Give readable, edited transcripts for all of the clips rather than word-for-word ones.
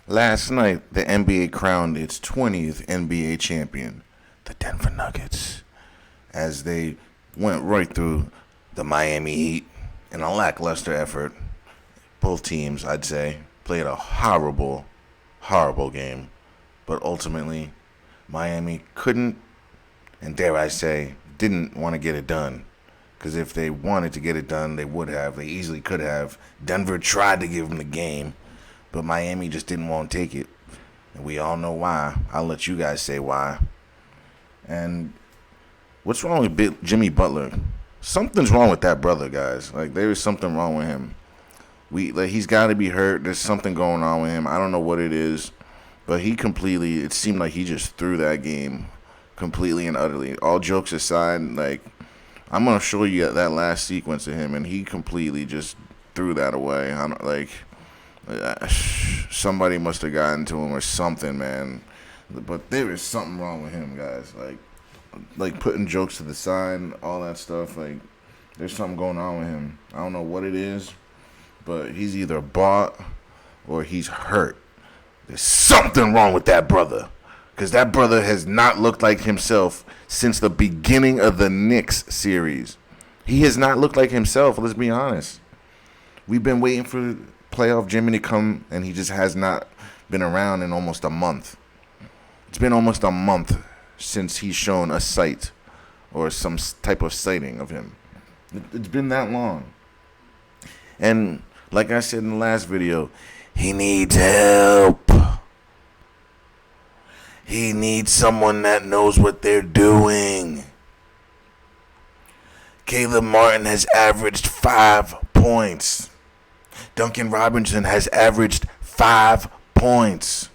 Last night, the NBA crowned its 20th NBA champion, the Denver Nuggets, as they went right through the Miami Heat in a lackluster effort. Both teams, I'd say, played a horrible, horrible game. But ultimately, Miami couldn't, and dare I say, didn't want to get it done. Because if they wanted to get it done, they would have. They easily could have. Denver tried to give them the game, but Miami just didn't want to take it. And we all know why. I'll let you guys say why. And what's wrong with Jimmy Butler? Something's wrong with that brother, guys. Like, there is something wrong with him. He's got to be hurt. There's something going on with him. I don't know what it is, but it seemed like he just threw that game completely and utterly. All jokes aside, like, I'm going to show you that last sequence of him, and he completely just threw that away. Somebody must have gotten to him or something, man. But there is something wrong with him, guys. Like putting jokes to the side, all that stuff. Like, there's something going on with him. I don't know what it is, but he's either bought or he's hurt. There's something wrong with that brother, because that brother has not looked like himself since the beginning of the Knicks series. He has not looked like himself, let's be honest. We've been waiting for playoff Jimmy to come, and he just has not been around in almost a month. It's been almost a month since he's shown a sight or some type of sighting of him. It's been that long. And like I said in the last video, he needs help. He needs someone that knows what they're doing. Caleb Martin has averaged 5 points. Duncan Robinson has averaged 5 points.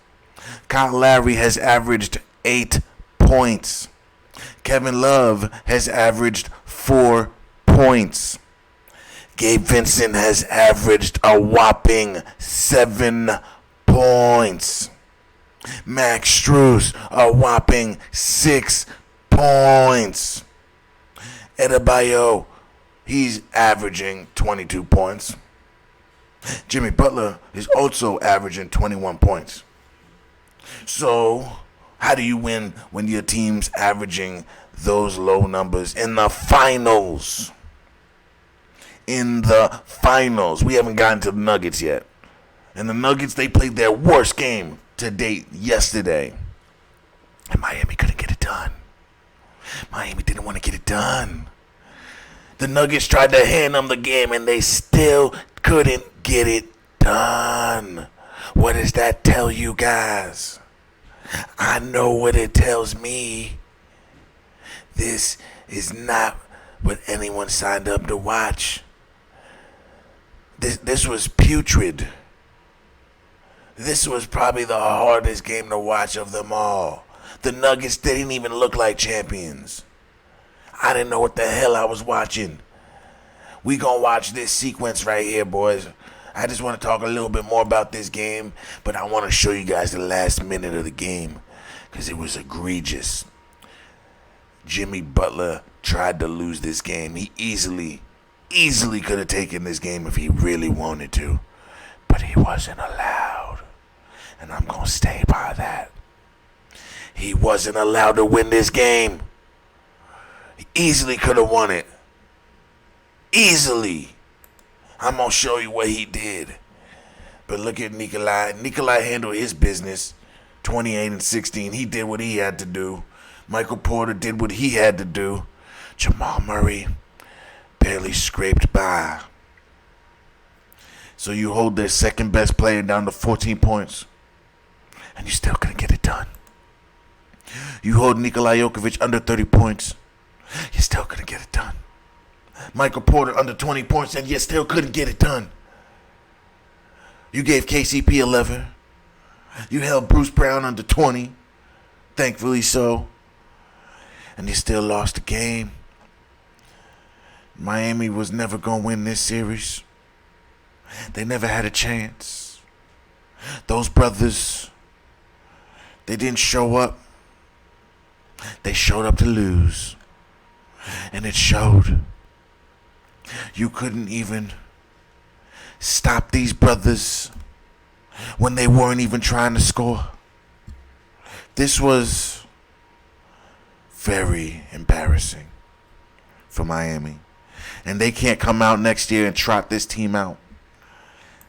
Kyle Lowry has averaged 8 points. Kevin Love has averaged 4 points. Gabe Vincent has averaged a whopping 7 points. Max Strus, a whopping 6 points. Adebayo, he's averaging 22 points. Jimmy Butler is also averaging 21 points. So, how do you win when your team's averaging those low numbers in the finals? In the finals. We haven't gotten to the Nuggets yet. And the Nuggets, they played their worst game to date yesterday. And Miami couldn't get it done. Miami didn't want to get it done. The Nuggets tried to hand them the game, and they still couldn't get it done. What does that tell you guys? I know what it tells me. This is not what anyone signed up to watch. This was putrid. This was probably the hardest game to watch of them all. The Nuggets didn't even look like champions. I didn't know what the hell I was watching. We gonna watch this sequence right here, boys. I just want to talk a little bit more about this game, but I want to show you guys the last minute of the game, because it was egregious. Jimmy Butler tried to lose this game. He easily could have taken this game if he really wanted to, but he wasn't allowed. And I'm going to stay by that. He wasn't allowed to win this game. He easily could have won it. Easily. I'm going to show you what he did. But look at Nikolai. Nikolai handled his business. 28 and 16. He did what he had to do. Michael Porter did what he had to do. Jamal Murray barely scraped by. So you hold their second best player down to 14 points, and you still couldn't get it done. You hold Nikola Jokic under 30 points, you still couldn't get it done. Michael Porter under 20 points, and you still couldn't get it done. You gave KCP 11. You held Bruce Brown under 20, thankfully so, and you still lost the game. Miami was never going to win this series. They never had a chance. Those brothers, they didn't show up. They showed up to lose. And it showed. You couldn't even stop these brothers when they weren't even trying to score. This was very embarrassing for Miami. And they can't come out next year and trot this team out.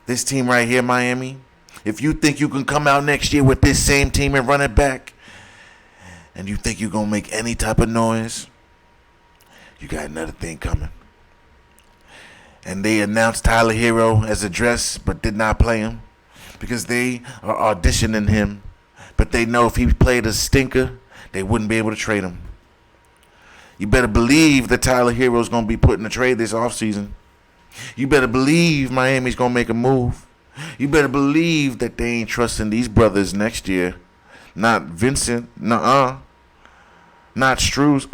This team right here, Miami, if you think you can come out next year with this same team and run it back, and you think you're going to make any type of noise, you got another thing coming. And they announced Tyler Hero as a dress, but did not play him because they are auditioning him. But they know if he played a stinker, they wouldn't be able to trade him. You better believe that Tyler Hero's going to be put in a trade this offseason. You better believe Miami's going to make a move. You better believe that they ain't trusting these brothers next year. Not Vincent, nuh-uh. Not Struz,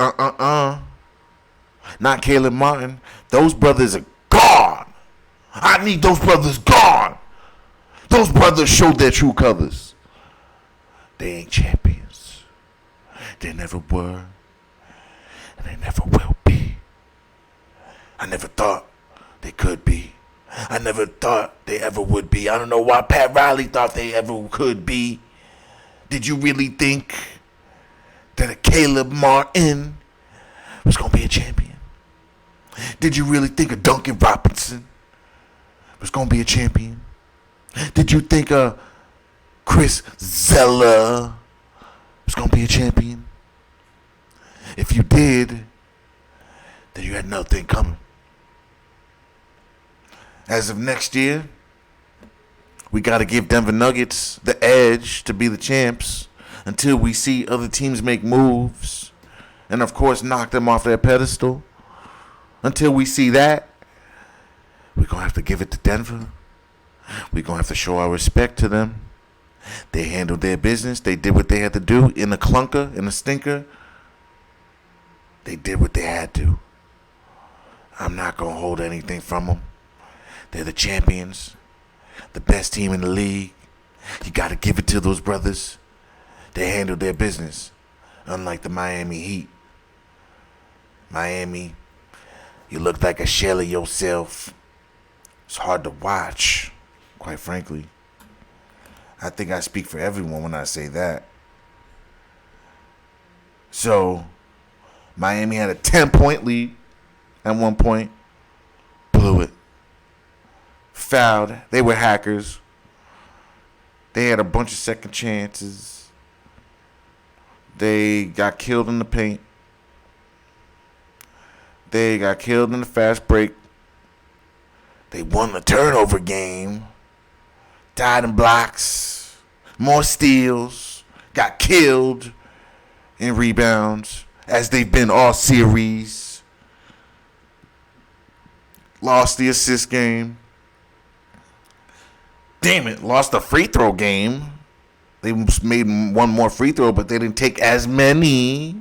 Not Caleb Martin. Those brothers are gone. I need those brothers gone. Those brothers showed their true colors. They ain't champions. They never were. And they never will be. I never thought they could be. I never thought they ever would be. I don't know why Pat Riley thought they ever could be. Did you really think that a Caleb Martin was going to be a champion? Did you really think a Duncan Robinson was going to be a champion? Did you think a Chris Zeller was going to be a champion? If you did, then you had nothing coming. As of next year, we got to give Denver Nuggets the edge to be the champs until we see other teams make moves and, of course, knock them off their pedestal. Until we see that, we're going to have to give it to Denver. We're going to have to show our respect to them. They handled their business. They did what they had to do in a clunker, in a stinker. They did what they had to. I'm not going to hold anything from them. They're the champions, the best team in the league. You got to give it to those brothers. They handled their business, unlike the Miami Heat. Miami, you look like a shell of yourself. It's hard to watch, quite frankly. I think I speak for everyone when I say that. So, Miami had a 10-point lead at one point. Blew it. Fouled. They were hackers. They had a bunch of second chances. They got killed in the paint. They got killed in the fast break. They won the turnover game. Died in blocks. More steals. Got killed in rebounds, as they've been all series. Lost the assist game. Damn it, lost the free throw game. They made one more free throw, but they didn't take as many.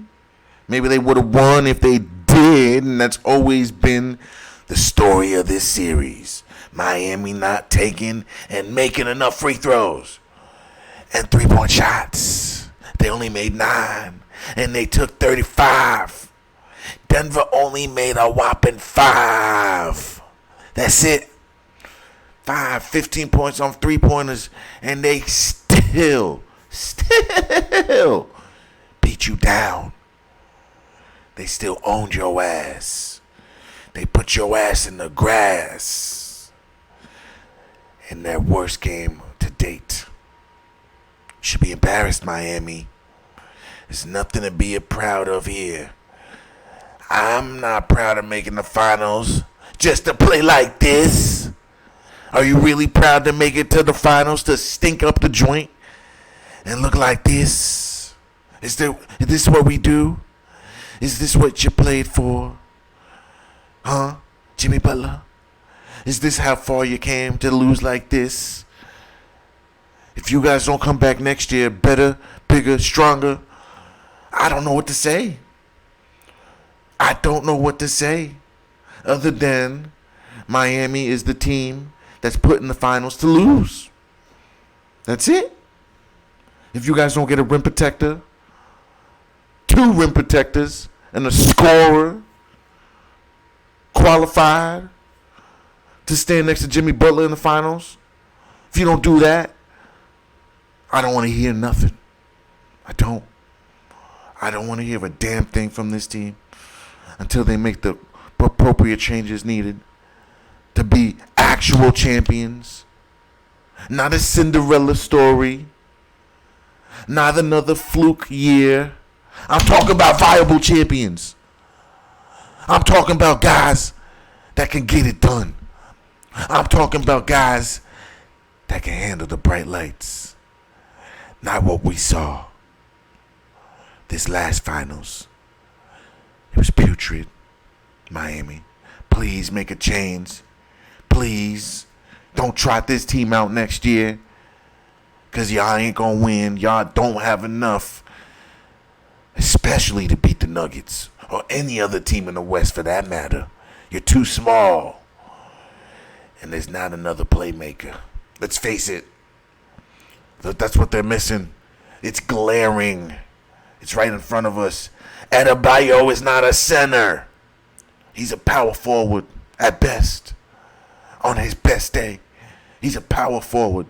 Maybe they would have won if they did, and that's always been the story of this series. Miami not taking and making enough free throws. And 3-point shots. They only made 9. And they took 35. Denver only made a whopping 5. That's it. 15 points on 3-pointers. And they still beat you down. They still owned your ass. They put your ass in the grass. In their worst game to date. Should be embarrassed, Miami. There's nothing to be proud of here. I'm not proud of making the finals just to play like this. Are you really proud to make it to the finals to stink up the joint and look like this? Is this what we do? Is this what you played for? Huh? Jimmy Butler? Is this how far you came to lose like this? If you guys don't come back next year better, bigger, stronger, I don't know what to say. I don't know what to say. Other than Miami is the team that's put in the finals to lose. That's it. If you guys don't get a rim protector, 2 rim protectors, and a scorer qualified to stand next to Jimmy Butler in the finals, if you don't do that, I don't want to hear nothing. I don't. I don't want to hear a damn thing from this team until they make the appropriate changes needed to be actual champions. Not a Cinderella story. Not another fluke year. I'm talking about viable champions. I'm talking about guys that can get it done. I'm talking about guys that can handle the bright lights. Not what we saw this last finals. It was putrid. Miami, please make a change. Please don't trot this team out next year, because y'all ain't going to win. Y'all don't have enough, especially to beat the Nuggets or any other team in the West for that matter. You're too small. And there's not another playmaker. Let's face it. That's what they're missing. It's glaring. It's right in front of us. Adebayo is not a center. He's a power forward at best. On his best day, he's a power forward.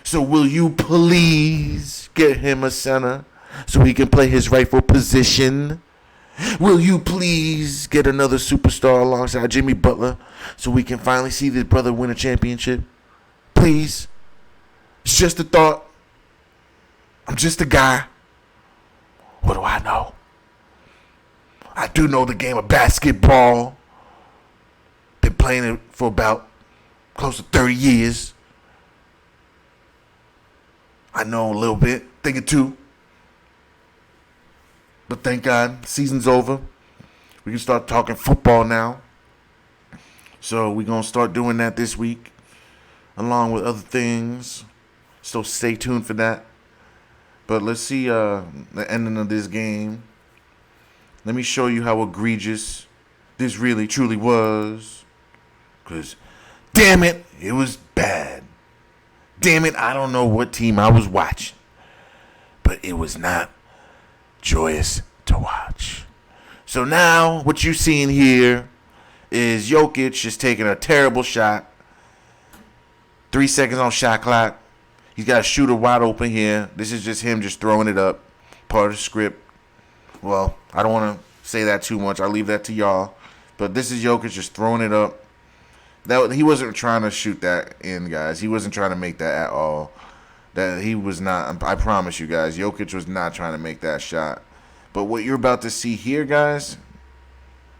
So will you please get him a center so he can play his rightful position? Will you please get another superstar alongside Jimmy Butler so we can finally see this brother win a championship? Please. It's just a thought. I'm just a guy. What do I know? I do know the game of basketball. Been playing it for about close to 30 years. I know a little bit, think it too. But thank God, season's over. We can start talking football now. So we're going to start doing that this week, along with other things. So stay tuned for that. But let's see the ending of this game. Let me show you how egregious this really, truly was. Because, damn it, it was bad. Damn it, I don't know what team I was watching. But it was not joyous to watch. So now, what you're seeing here is Jokic just taking a terrible shot. 3 seconds on shot clock. He's got a shooter wide open here. This is just him just throwing it up. Part of the script. Well, I don't want to say that too much. I'll leave that to y'all. But this is Jokic just throwing it up. He wasn't trying to shoot that in, guys. He wasn't trying to make that at all. That he was not. I promise you guys, Jokic was not trying to make that shot. But what you're about to see here, guys,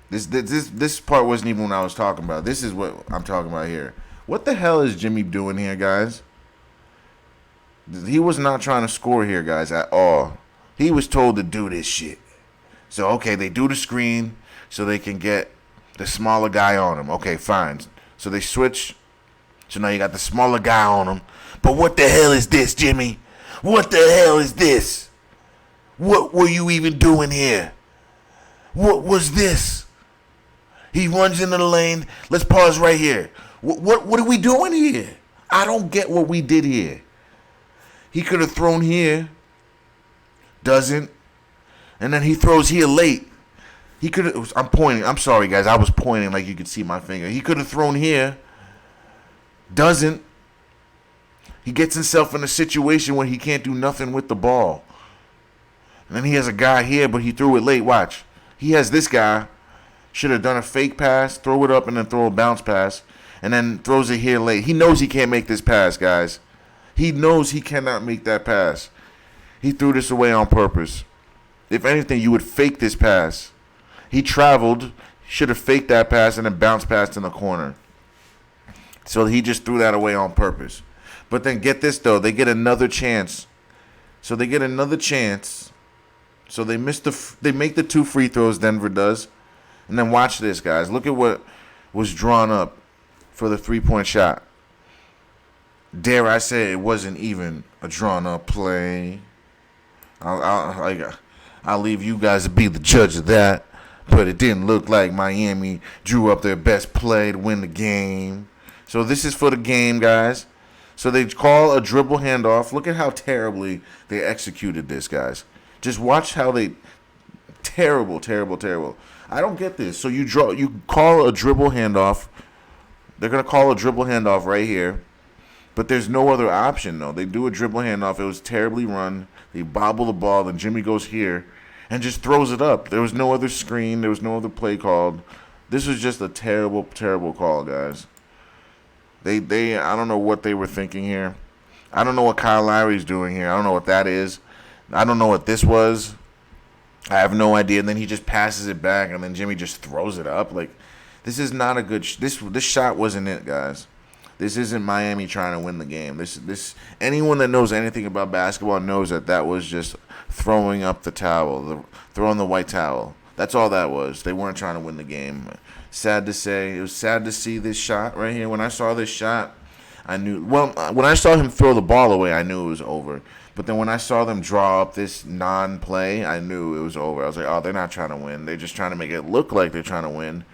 this part wasn't even what I was talking about. This is what I'm talking about here. What the hell is Jimmy doing here, guys? He was not trying to score here, guys, at all. He was told to do this shit. So, okay, they do the screen so they can get the smaller guy on him. Okay, fine. So they switch. So now you got the smaller guy on him. But what the hell is this, Jimmy? What the hell is this? What were you even doing here? What was this? He runs into the lane. Let's pause right here. What are we doing here? I don't get what we did here. He could have thrown here. Doesn't. And then he throws here late. He could have. I'm pointing. I'm sorry, guys. I was pointing like you could see my finger. He could have thrown here. Doesn't. He gets himself in a situation where he can't do nothing with the ball. And then he has a guy here, but he threw it late. Watch. He has this guy. Should have done a fake pass, throw it up, and then throw a bounce pass. And then throws it here late. He knows he can't make this pass, guys. He knows he cannot make that pass. He threw this away on purpose. If anything, you would fake this pass. He traveled, should have faked that pass, and then bounced past in the corner. So he just threw that away on purpose. But then get this, though. They get another chance. So they get another chance. So they make the 2 free throws, Denver does. And then watch this, guys. Look at what was drawn up for the 3-point shot. Dare I say it wasn't even a drawn-up play. I'll leave you guys to be the judge of that. But it didn't look like Miami drew up their best play to win the game. So this is for the game, guys. So they call a dribble handoff. Look at how terribly they executed this, guys. Just watch how they... Terrible, terrible, terrible. I don't get this. So you call a dribble handoff. They're going to call a dribble handoff right here. But there's no other option, though. They do a dribble handoff. It was terribly run. They bobble the ball. Then Jimmy goes here and just throws it up. There was no other screen. There was no other play called. This was just a terrible, terrible call, guys. I don't know what they were thinking here. I don't know what Kyle Lowry's doing here. I don't know what that is. I don't know what this was. I have no idea. And then he just passes it back, and then Jimmy just throws it up. Like, this is not a good. This shot wasn't it, guys. This isn't Miami trying to win the game. This anyone that knows anything about basketball knows that was just throwing up the towel, throwing the white towel. That's all that was. They weren't trying to win the game. Sad to say. It was sad to see this shot right here. When I saw this shot, I knew. Well, when I saw him throw the ball away, I knew it was over. But then when I saw them draw up this non-play, I knew it was over. I was like, oh, they're not trying to win. They're just trying to make it look like they're trying to win.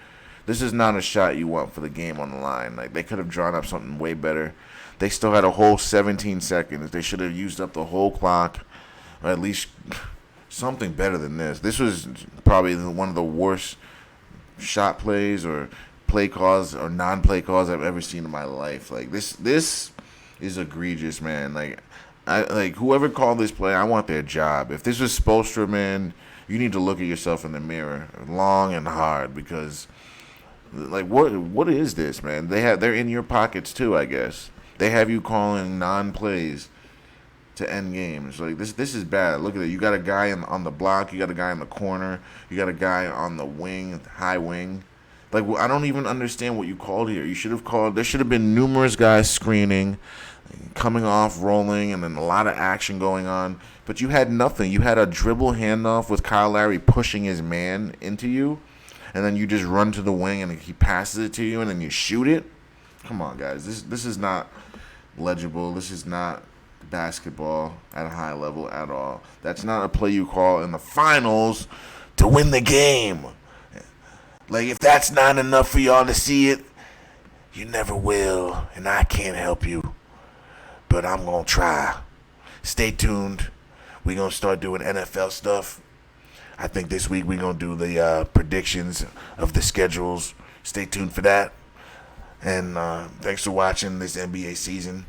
This is not a shot you want for the game on the line. Like, they could have drawn up something way better. They still had a whole 17 seconds. They should have used up the whole clock, or at least something better than this. This was probably one of the worst shot plays or play calls or non-play calls I've ever seen in my life. Like, this is egregious, man. Like whoever called this play, I want their job. If this was Spoelstra, man, you need to look at yourself in the mirror long and hard, because like, what is this, man? They're in your pockets too, I guess. They have you calling non-plays to end games. Like, this is bad. Look at it. You got a guy on the block. You got a guy in the corner. You got a guy on the wing, high wing. Like, I don't even understand what you called here. You should have called. There should have been numerous guys screening, coming off, rolling, and then a lot of action going on. But you had nothing. You had a dribble handoff with Kyle Lowry pushing his man into you, and then you just run to the wing and he passes it to you, and then you shoot it. Come on, guys. This is not legible. This is not basketball at a high level at all. That's not a play you call in the finals to win the game. Like, if that's not enough for y'all to see it, you never will, and I can't help you. But I'm going to try. Stay tuned. We're going to start doing NFL stuff. I think this week we're going to do the predictions of the schedules. Stay tuned for that. And thanks for watching this NBA season.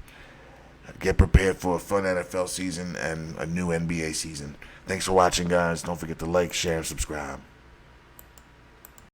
Get prepared for a fun NFL season and a new NBA season. Thanks for watching, guys. Don't forget to like, share, and subscribe.